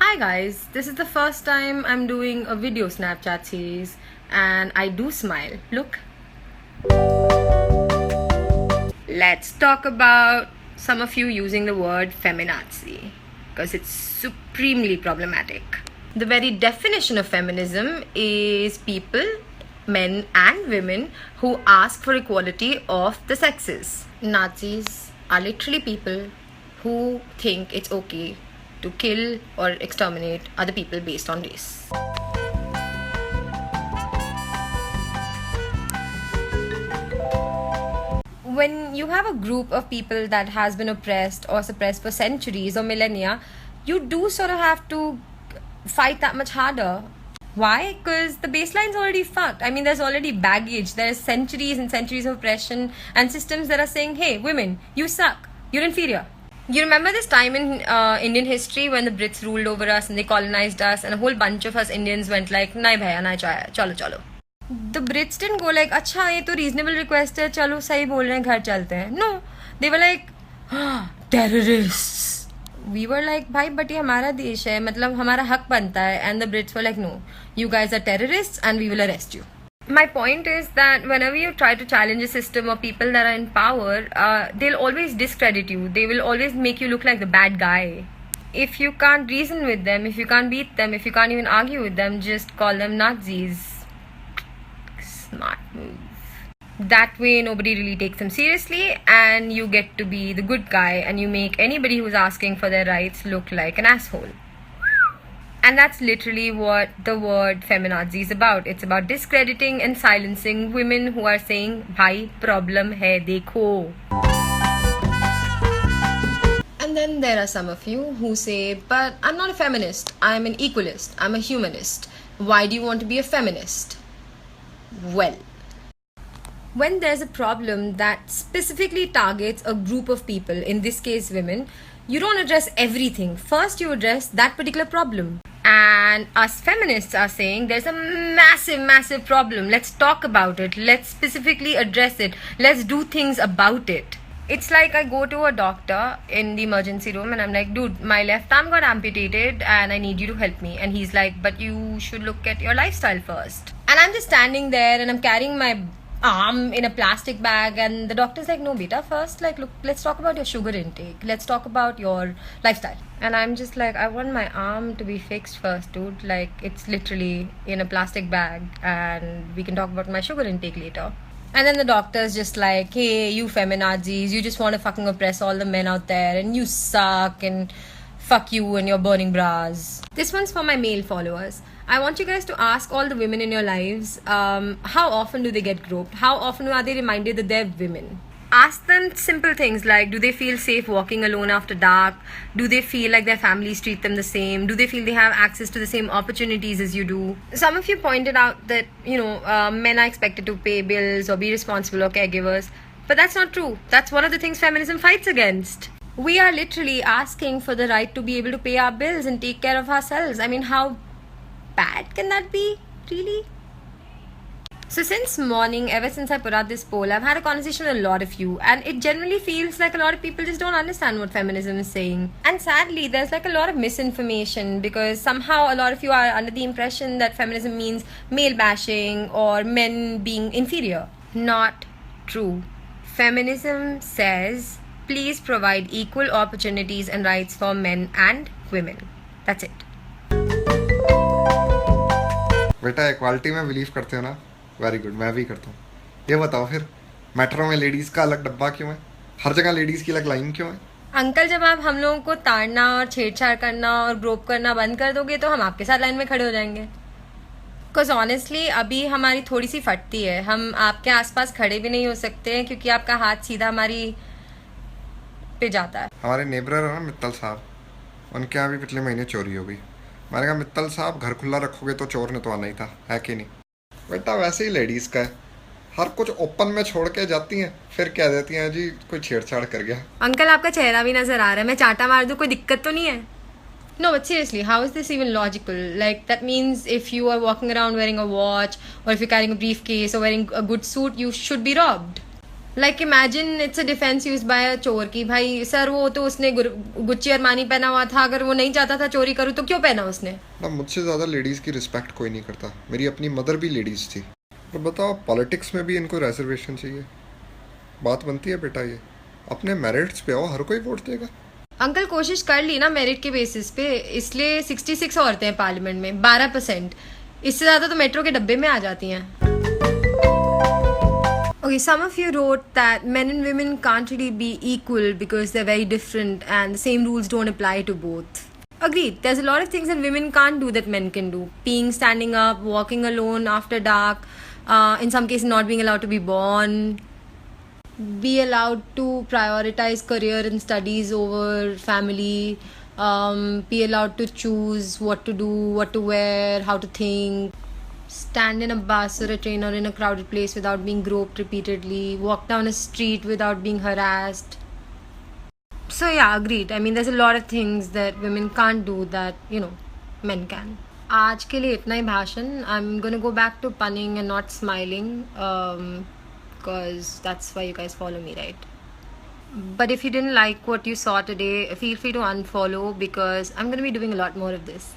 Hi guys, this is the first time I'm doing a video Snapchat series and I do smile. Look. Let's talk about some of you using the word feminazi because it's supremely problematic. The very definition of feminism is people, men and women, who ask for equality of the sexes. Nazis are literally people who think it's okay to kill or exterminate other people based on race. When you have a group of people that has been oppressed or suppressed for centuries or millennia, you do sort of have to fight that much harder. Why? Because the baseline's already fucked. I mean, there's already baggage. There's centuries and centuries of oppression and systems that are saying, hey, women, you suck. You're inferior. You remember this time in Indian history when the Brits ruled over us and they colonized us and a whole bunch of us Indians went like, nahi bhaiya, nahi chaya, chalo chalo. The Brits didn't go like, अच्छा ये तो reasonable request है, चलो सही बोल रहे हैं, घर चलते हैं. No, they were like, terrorists. We were like, भाई but ये हमारा देश है, मतलब हमारा हक बनता है. And the Brits were like, no, you guys are terrorists and we will arrest you. My point is that whenever you try to challenge a system or people that are in power, they'll always discredit you. They will always make you look like the bad guy. If you can't reason with them, if you can't beat them, if you can't even argue with them, just call them Nazis. Smart move. That way nobody really takes them seriously and you get to be the good guy and you make anybody who's asking for their rights look like an asshole. And that's literally what the word feminazi is about. It's about discrediting and silencing women who are saying, bhai, problem hai, dekho. And then there are some of you who say, but I'm not a feminist. I'm an equalist. I'm a humanist. Why do you want to be a feminist? Well, when there's a problem that specifically targets a group of people, in this case women, you don't address everything. First you address that particular problem. And us feminists are saying there's a massive problem. Let's talk about it. Let's specifically address it. Let's do things about it. It's like I go to a doctor in the emergency room and I'm like, dude, my left arm got amputated and I need you to help me. And he's like, but you should look at your lifestyle first. And I'm just standing there and I'm carrying my arm in a plastic bag and the doctor's like, no beta, first like look, let's talk about your sugar intake, let's talk about your lifestyle. And I'm just like, I want my arm to be fixed first, dude. Like, it's literally in a plastic bag and we can talk about my sugar intake later. And then the doctor's just like, hey, you feminazis, you just want to fucking oppress all the men out there and you suck and fuck you and your burning bras. This one's for my male followers. I want you guys to ask all the women in your lives, how often do they get groped? How often are they reminded that they're women? Ask them simple things like, do they feel safe walking alone after dark? Do they feel like their families treat them the same? Do they feel they have access to the same opportunities as you do? Some of you pointed out that, men are expected to pay bills or be responsible or caregivers. But that's not true. That's one of the things feminism fights against. We are literally asking for the right to be able to pay our bills and take care of ourselves. I mean, how bad can that be, really? So since morning, ever since I put out this poll, I've had a conversation with a lot of you and it generally feels like a lot of people just don't understand what feminism is saying. And sadly, there's like a lot of misinformation because somehow a lot of you are under the impression that feminism means male bashing or men being inferior. Not true. Feminism says, please provide equal opportunities and rights for men and women. That's it. बेटा equality में believe करते हो ना? Very good, मैं भी करता हूँ. ये बताओ फिर मेट्रो में लेडीज का अलग डब्बा क्यों है? हर जगह लेडीज की अलग लाइन क्यों है? अंकल, जब आप हम लोगों को ताड़ना और छेड़छाड़ करना और ग्रोप करना बंद कर दोगे तो हम आपके साथ लाइन में खड़े हो जाएंगे. बिकॉज ऑनेस्टली अभी हमारी थोड़ी सी फटती है. हम आपके आसपास खड़े भी नहीं हो सकते हैं क्योंकि आपका हाथ सीधा हमारी पे जाता है. हमारे नेबर है ना मित्तल साहब, उनके यहाँ भी पिछले महीने चोरी हो गई. मैंने कहा मित्तल साहब, घर खुला रखोगे तो चोर ने तो आना ही था, है कि नहीं? बेटा वैसे ही लेडीज का है, हर कुछ ओपन में छोड़ के जाती हैं, फिर कह देती हैं जी कोई छेड़छाड़ कर गया. अंकल, आपका चेहरा भी नजर आ रहा है, मैं चाटा मार दूं, कोई दिक्कत तो नहीं है? No, but seriously, how is this even logical? Like, that means if you are walking around wearing a watch or if you're carrying a briefcase or wearing a good suit, you should be robbed. Like imagine it's a defense used by a चोर की भाई sir वो तो उसने Gucci Armani पहना हुआ था, अगर वो नहीं चाहता था चोरी करूँ तो क्यों पहना उसने? ना मुझसे ज़्यादा लेडीज़ की रिस्पेक्ट कोई नहीं करता, मेरी अपनी मदर भी लेडीज़ थी। तो बताओ पॉलिटिक्स में भी इनको रिजर्वेशन चाहिए? बात बनती है बेटा, ये अपने मेरिट्स पे आओ, हर कोई वोट देगा। अंकल कोशिश कर ली ना मेरिट के बेसिस पे, इसलिए 66 औरतें हैं पार्लियामेंट में, 12%। इससे ज़्यादा तो मेट्रो के डब्बे में आ जाती हैं। Okay, some of you wrote that men and women can't really be equal because they're very different and the same rules don't apply to both. Agreed, there's a lot of things that women can't do that men can do. Peeing, standing up, walking alone after dark, in some cases not being allowed to be born, be allowed to prioritize career and studies over family, be allowed to choose what to do, what to wear, how to think, stand in a bus or a train or in a crowded place without being groped repeatedly, walk down a street without being harassed. So yeah, agreed. I mean, there's a lot of things that women can't do that, men can. आज के लिए इतना ही भाषण. I'm gonna go back to punning and not smiling, because that's why you guys follow me, right? But if you didn't like what you saw today, feel free to unfollow because I'm gonna be doing a lot more of this.